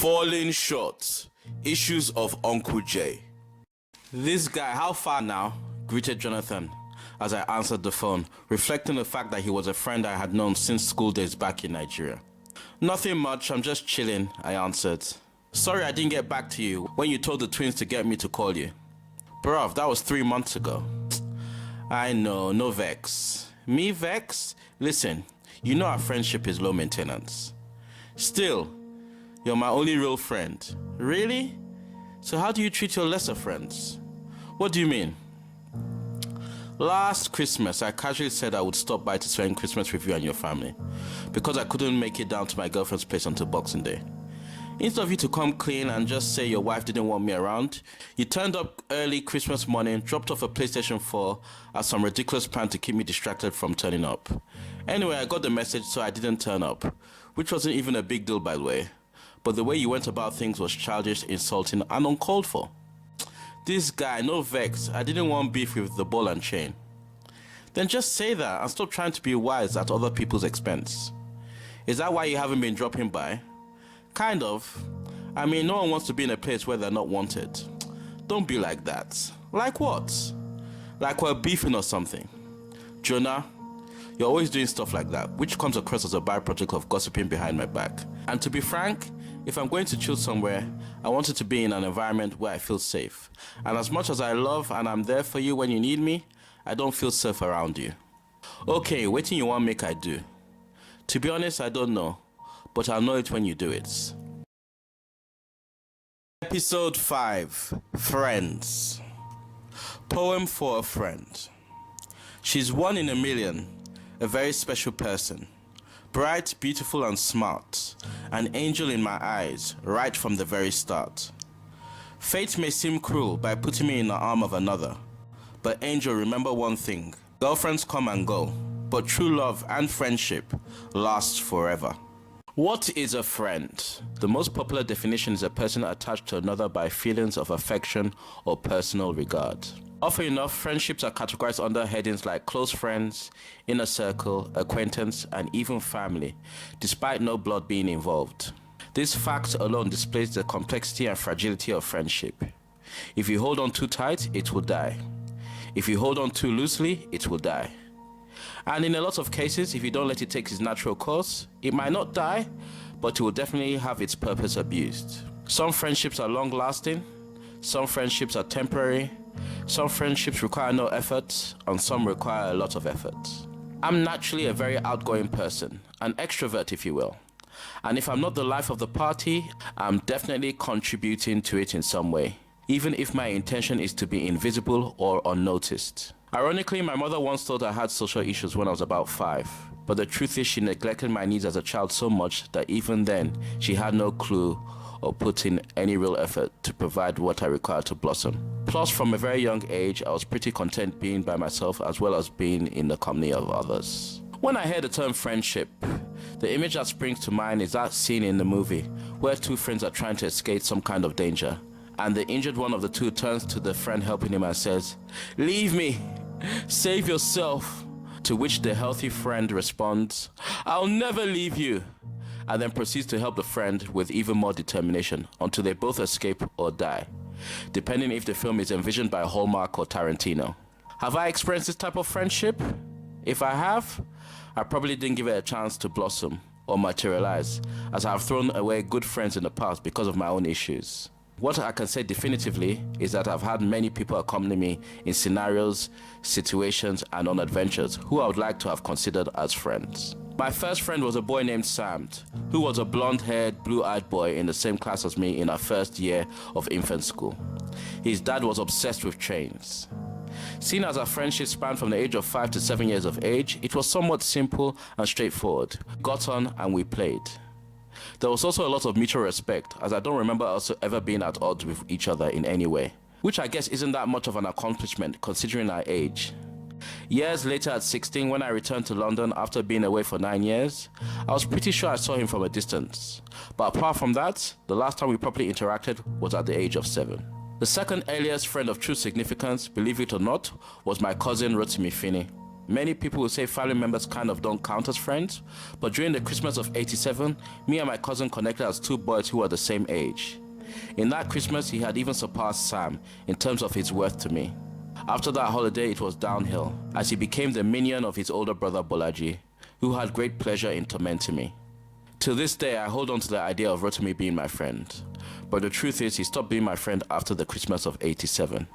Falling short. Issues of Uncle J. This guy, how far now? Greeted Jonathan as I answered the phone, reflecting the fact that he was a friend I had known since school days back in Nigeria. Nothing much, I'm just chilling, I answered. Sorry I didn't get back to you when you told the twins to get me to call you. Bruv, that was 3 months ago. I know, no vex. Me vex? Listen, you know our friendship is low maintenance. Still, you're my only real friend. Really? So how do you treat your lesser friends? What do you mean? Last Christmas, I casually said I would stop by to spend Christmas with you and your family because I couldn't make it down to my girlfriend's place until Boxing Day. Instead of you to come clean and just say your wife didn't want me around, you turned up early Christmas morning, dropped off a PlayStation 4 as some ridiculous plan to keep me distracted from turning up. Anyway, I got the message, so I didn't turn up, which wasn't even a big deal, by the way. But the way you went about things was childish, insulting, and uncalled for. This guy, no vex, I didn't want beef with the ball and chain. Then just say that and stop trying to be wise at other people's expense. Is that why you haven't been dropping by? Kind of. I mean, no one wants to be in a place where they're not wanted. Don't be like that. Like what? Like we're beefing or something. Jonah, you're always doing stuff like that, which comes across as a byproduct of gossiping behind my back. And to be frank, if I'm going to chill somewhere, I want it to be in an environment where I feel safe. And as much as I love and I'm there for you when you need me, I don't feel safe around you. Okay, waiting you want make I do. To be honest, I don't know, but I'll know it when you do it. Episode 5, Friends. Poem for a friend. She's one in a million, a very special person. Bright, beautiful and smart, an angel in my eyes, right from the very start. Fate may seem cruel by putting me in the arm of another, but angel, remember one thing, girlfriends come and go, but true love and friendship last forever. What is a friend? The most popular definition is a person attached to another by feelings of affection or personal regard. Often enough, friendships are categorized under headings like close friends, inner circle, acquaintance, and even family, despite no blood being involved. This fact alone displays the complexity and fragility of friendship. If you hold on too tight, it will die. If you hold on too loosely, it will die. And in a lot of cases, if you don't let it take its natural course, it might not die, but it will definitely have its purpose abused. Some friendships are long-lasting, some friendships are temporary, some friendships require no effort, and some require a lot of effort. I'm naturally a very outgoing person, an extrovert if you will. And if I'm not the life of the party, I'm definitely contributing to it in some way, even if my intention is to be invisible or unnoticed. Ironically, my mother once thought I had social issues when I was about 5, but the truth is she neglected my needs as a child so much that even then, she had no clue or put in any real effort to provide what I required to blossom. Plus, from a very young age, I was pretty content being by myself as well as being in the company of others. When I hear the term friendship, the image that springs to mind is that scene in the movie where two friends are trying to escape some kind of danger, and the injured one of the two turns to the friend helping him and says, "Leave me, save yourself," to which the healthy friend responds, "I'll never leave you," and then proceeds to help the friend with even more determination until they both escape or die, depending if the film is envisioned by Hallmark or Tarantino. Have I experienced this type of friendship? If I have, I probably didn't give it a chance to blossom or materialize, as I have thrown away good friends in the past because of my own issues. What I can say definitively is that I've had many people accompany me in scenarios, situations, and on adventures who I would like to have considered as friends. My first friend was a boy named Sam, who was a blonde-haired, blue-eyed boy in the same class as me in our first year of infant school. His dad was obsessed with trains. Seeing as our friendship spanned from the age of 5 to 7 years of age, it was somewhat simple and straightforward. Got on and we played. There was also a lot of mutual respect, as I don't remember us ever being at odds with each other in any way, which I guess isn't that much of an accomplishment considering our age. Years later at 16, when I returned to London after being away for 9 years, I was pretty sure I saw him from a distance. But apart from that, the last time we properly interacted was at the age of 7. The second earliest friend of true significance, believe it or not, was my cousin Rotimi Finney. Many people will say family members kind of don't count as friends, but during the Christmas of '87, me and my cousin connected as two boys who were the same age. In that Christmas, he had even surpassed Sam in terms of his worth to me. After that holiday, it was downhill, as he became the minion of his older brother Bolaji, who had great pleasure in tormenting me. Till this day, I hold on to the idea of Rotimi being my friend, but the truth is he stopped being my friend after the Christmas of '87.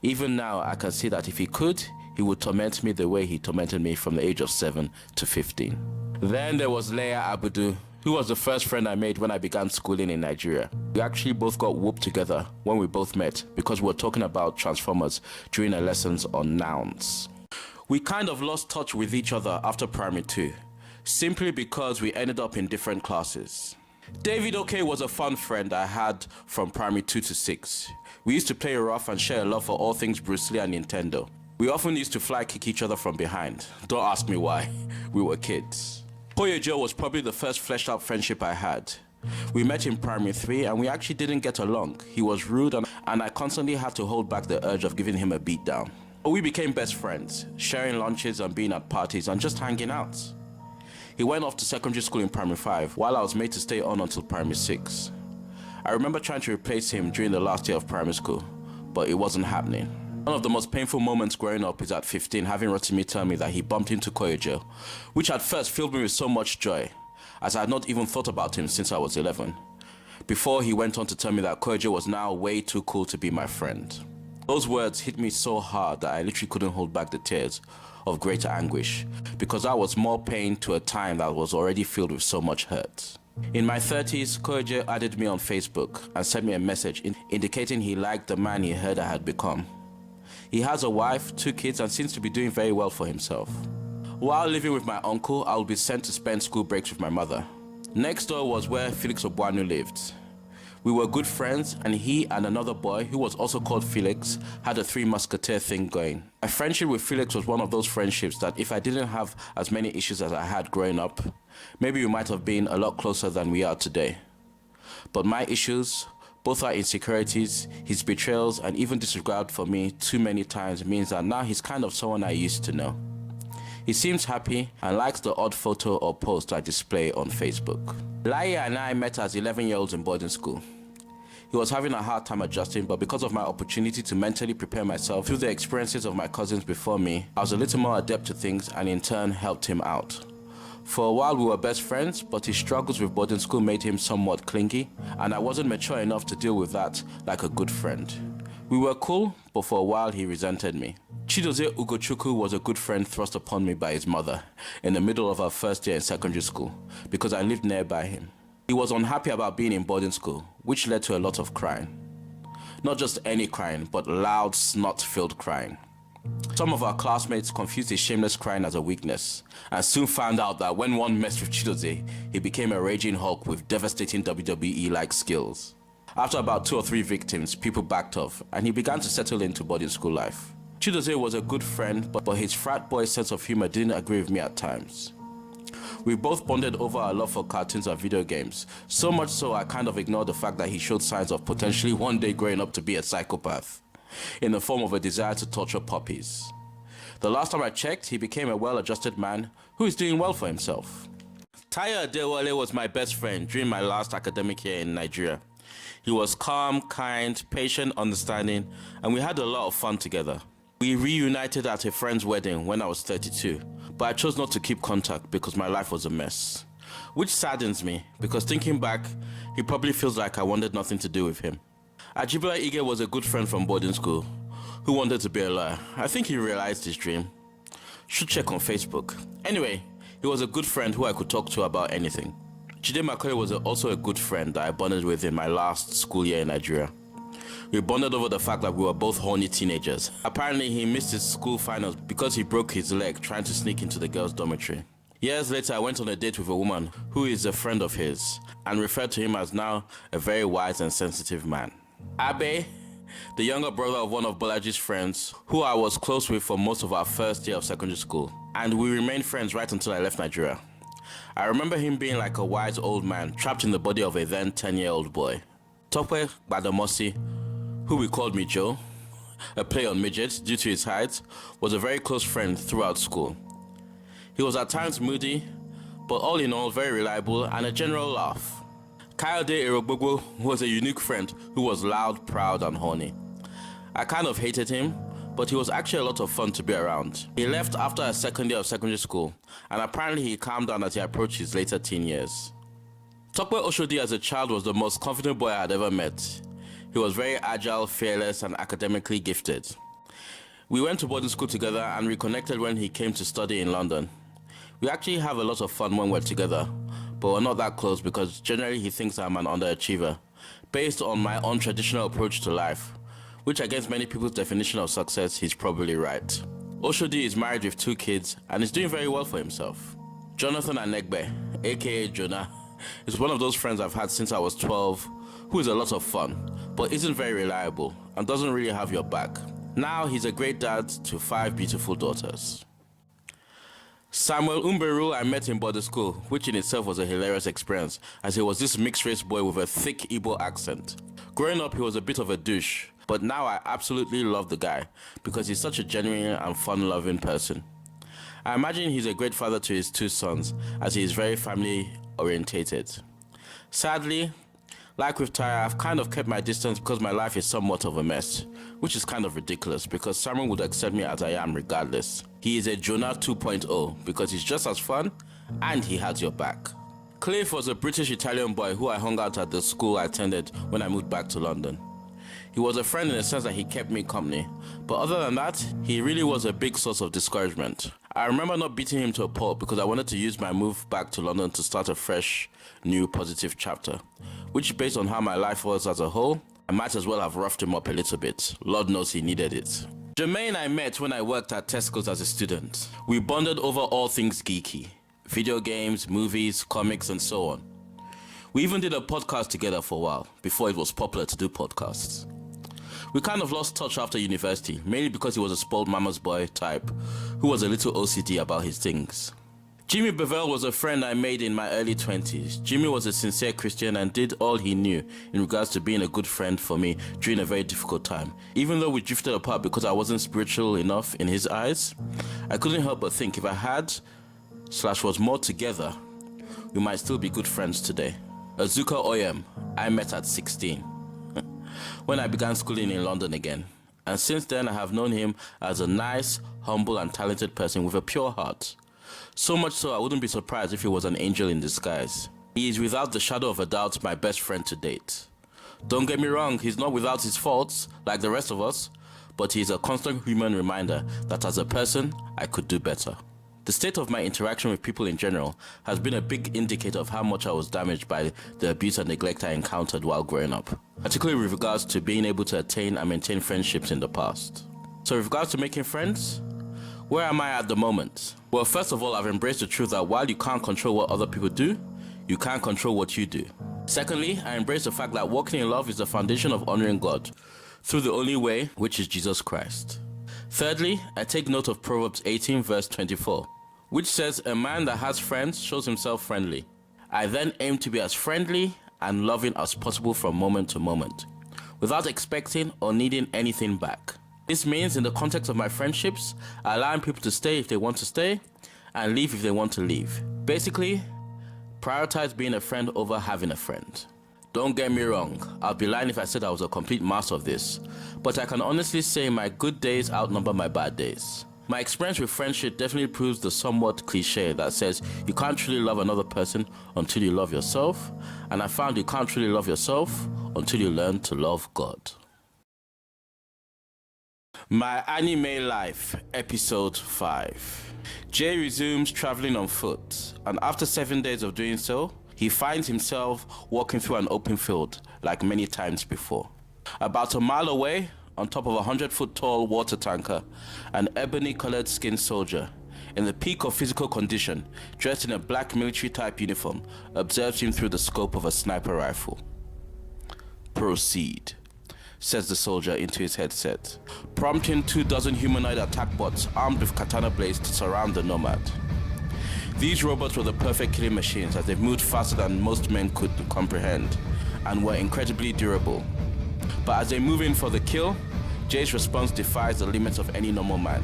Even now, I can see that if he could, he would torment me the way he tormented me from the age of 7 to 15. Then there was Leia Abudu, who was the first friend I made when I began schooling in Nigeria. We actually both got whooped together when we both met because we were talking about Transformers during our lessons on nouns. We kind of lost touch with each other after primary 2, simply because we ended up in different classes. David OK was a fun friend I had from primary 2 to 6. We used to play rough and share a love for all things Bruce Lee and Nintendo. We often used to fly kick each other from behind. Don't ask me why, we were kids. Koyojo was probably the first fleshed out friendship I had. We met in primary 3 and we actually didn't get along. He was rude and I constantly had to hold back the urge of giving him a beatdown. But we became best friends, sharing lunches and being at parties and just hanging out. He went off to secondary school in primary 5 while I was made to stay on until primary 6. I remember trying to replace him during the last year of primary school, but it wasn't happening. One of the most painful moments growing up is at 15 having Rotimi tell me that he bumped into Koyojo, which at first filled me with so much joy, as I had not even thought about him since I was 11, before he went on to tell me that Koyojo was now way too cool to be my friend. Those words hit me so hard that I literally couldn't hold back the tears of greater anguish, because that was more pain to a time that was already filled with so much hurt. In my 30s, Koyojo added me on Facebook and sent me a message indicating he liked the man he heard I had become. He has a wife, 2 kids, and seems to be doing very well for himself. While living with my uncle, I would be sent to spend school breaks with my mother. Next door was where Felix Obuanu lived. We were good friends, and he and another boy, who was also called Felix, had a 3 musketeer thing going. My friendship with Felix was one of those friendships that if I didn't have as many issues as I had growing up, maybe we might have been a lot closer than we are today. But my issues, both our insecurities, his betrayals, and even disregard for me too many times means that now he's kind of someone I used to know. He seems happy and likes the odd photo or post I display on Facebook. Laia and I met as 11-year-olds in boarding school. He was having a hard time adjusting, but because of my opportunity to mentally prepare myself through the experiences of my cousins before me, I was a little more adept to things and in turn helped him out. For a while we were best friends, but his struggles with boarding school made him somewhat clingy, and I wasn't mature enough to deal with that like a good friend. We were cool, but for a while he resented me. Chidozie Ugochukwu was a good friend thrust upon me by his mother in the middle of our first year in secondary school because I lived nearby him. He was unhappy about being in boarding school, which led to a lot of crying. Not just any crying, but loud, snot-filled crying. Some of our classmates confused his shameless crying as a weakness, and soon found out that when one messed with Chidozie, he became a raging Hulk with devastating WWE-like skills. After about 2 or 3 victims, people backed off, and he began to settle into boarding school life. Chidozie was a good friend, but his frat boy sense of humor didn't agree with me at times. We both bonded over our love for cartoons and video games, so much so I kind of ignored the fact that he showed signs of potentially one day growing up to be a psychopath, in the form of a desire to torture puppies. The last time I checked, he became a well-adjusted man who is doing well for himself. Tayo Adewale was my best friend during my last academic year in Nigeria. He was calm, kind, patient, understanding, and we had a lot of fun together. We reunited at a friend's wedding when I was 32, but I chose not to keep contact because my life was a mess. Which saddens me, because thinking back, he probably feels like I wanted nothing to do with him. Ajibola Ige was a good friend from boarding school who wanted to be a lawyer. I think he realized his dream. Should check on Facebook. Anyway, he was a good friend who I could talk to about anything. Jide Makoye was also a good friend that I bonded with in my last school year in Nigeria. We bonded over the fact that we were both horny teenagers. Apparently, he missed his school finals because he broke his leg trying to sneak into the girls' dormitory. Years later, I went on a date with a woman who is a friend of his and referred to him as now a very wise and sensitive man. Abe, the younger brother of one of Bolaji's friends, who I was close with for most of our first year of secondary school, and we remained friends right until I left Nigeria. I remember him being like a wise old man trapped in the body of a then 10-year-old boy. Tope Badamosi, who we called me Joe, a play on midget due to his height, was a very close friend throughout school. He was at times moody, but all in all very reliable and a general laugh. Kayode Erogbogbo was a unique friend who was loud, proud and horny. I kind of hated him, but he was actually a lot of fun to be around. He left after a second year of secondary school, and apparently he calmed down as he approached his later teen years. Tokwe Oshodi as a child was the most confident boy I had ever met. He was very agile, fearless, and academically gifted. We went to boarding school together and reconnected when he came to study in London. We actually have a lot of fun when we're together, but we're not that close because generally he thinks I'm an underachiever, based on my untraditional approach to life, which against many people's definition of success, he's probably right. Oshodi is married with 2 kids and is doing very well for himself. Jonathan Anegbe, aka Jonah, is one of those friends I've had since I was 12, who is a lot of fun, but isn't very reliable and doesn't really have your back. Now he's a great dad to 5 beautiful daughters. Samuel Umberu I met in boarding school, which in itself was a hilarious experience, as he was this mixed-race boy with a thick Igbo accent. Growing up, he was a bit of a douche, but now I absolutely love the guy because he's such a genuine and fun-loving person. I imagine he's a great father to his 2 sons, as he is very family-orientated. Sadly, like with Tyra, I've kind of kept my distance because my life is somewhat of a mess, which is kind of ridiculous because Samuel would accept me as I am regardless. He is a Jonah 2.0 because he's just as fun and he has your back. Cliff was a British-Italian boy who I hung out at the school I attended when I moved back to London. He was a friend in the sense that he kept me company, but other than that, he really was a big source of discouragement. I remember not beating him to a pulp because I wanted to use my move back to London to start a fresh, new, positive chapter, which based on how my life was as a whole, I might as well have roughed him up a little bit. Lord knows he needed it. Jermaine I met when I worked at Tesco's as a student. We bonded over all things geeky, video games, movies, comics, and so on. We even did a podcast together for a while, before it was popular to do podcasts. We kind of lost touch after university, mainly because he was a spoiled mama's boy type, who was a little OCD about his things. Jimmy Bevel was a friend I made in my early 20s. Jimmy was a sincere Christian and did all he knew in regards to being a good friend for me during a very difficult time. Even though we drifted apart because I wasn't spiritual enough in his eyes, I couldn't help but think if I had/was more together, we might still be good friends today. Azuka Oyem, I met at 16. When I began schooling in London again. And since then I have known him as a nice, humble and talented person with a pure heart. So much so I wouldn't be surprised if he was an angel in disguise. He is without the shadow of a doubt my best friend to date. Don't get me wrong, he's not without his faults like the rest of us, but he is a constant human reminder that as a person, I could do better. The state of my interaction with people in general has been a big indicator of how much I was damaged by the abuse and neglect I encountered while growing up, particularly with regards to being able to attain and maintain friendships in the past. So with regards to making friends, where am I at the moment? Well, first of all, I've embraced the truth that while you can't control what other people do, you can't control what you do. Secondly, I embrace the fact that walking in love is the foundation of honoring God through the only way, which is Jesus Christ. Thirdly, I take note of Proverbs 18 verse 24, which says, "A man that has friends shows himself friendly." I then aim to be as friendly and loving as possible from moment to moment, without expecting or needing anything back. This means in the context of my friendships, allowing people to stay if they want to stay, and leave if they want to leave. Basically, prioritize being a friend over having a friend. Don't get me wrong, I'd be lying if I said I was a complete master of this, but I can honestly say my good days outnumber my bad days. My experience with friendship definitely proves the somewhat cliche that says you can't truly love another person until you love yourself, and I found you can't truly love yourself until you learn to love God. My anime life, episode 5. Jay resumes traveling on foot, and after 7 days of doing so, he finds himself walking through an open field like many times before. About a mile away, on top of a 100-foot tall water tanker, an ebony-colored skinned soldier, in the peak of physical condition, dressed in a black military-type uniform, observes him through the scope of a sniper rifle. "Proceed," says the soldier into his headset, prompting 24 humanoid attack bots armed with katana blades to surround the nomad. These robots were the perfect killing machines as they moved faster than most men could comprehend and were incredibly durable. But as they move in for the kill, Jay's response defies the limits of any normal man.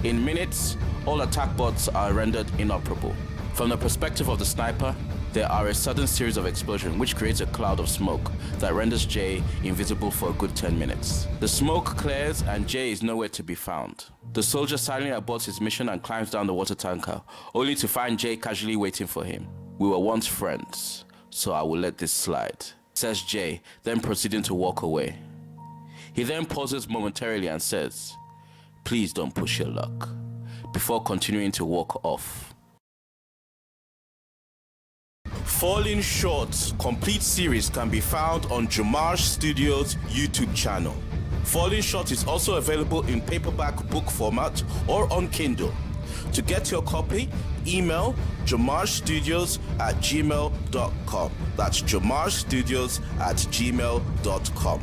In minutes, all attack bots are rendered inoperable. From the perspective of the sniper, there are a sudden series of explosions which creates a cloud of smoke that renders Jay invisible for a good 10 minutes. The smoke clears and Jay is nowhere to be found. The soldier silently aborts his mission and climbs down the water tanker, only to find Jay casually waiting for him. "We were once friends, so I will let this slide," says Jay, then proceeding to walk away. He then pauses momentarily and says, "Please don't push your luck," before continuing to walk off. Falling Short complete series can be found on JOMAJ Studios' YouTube channel. Falling Short is also available in paperback book format or on Kindle. To get your copy, email jomajstudios@gmail.com. That's jomajstudios@gmail.com.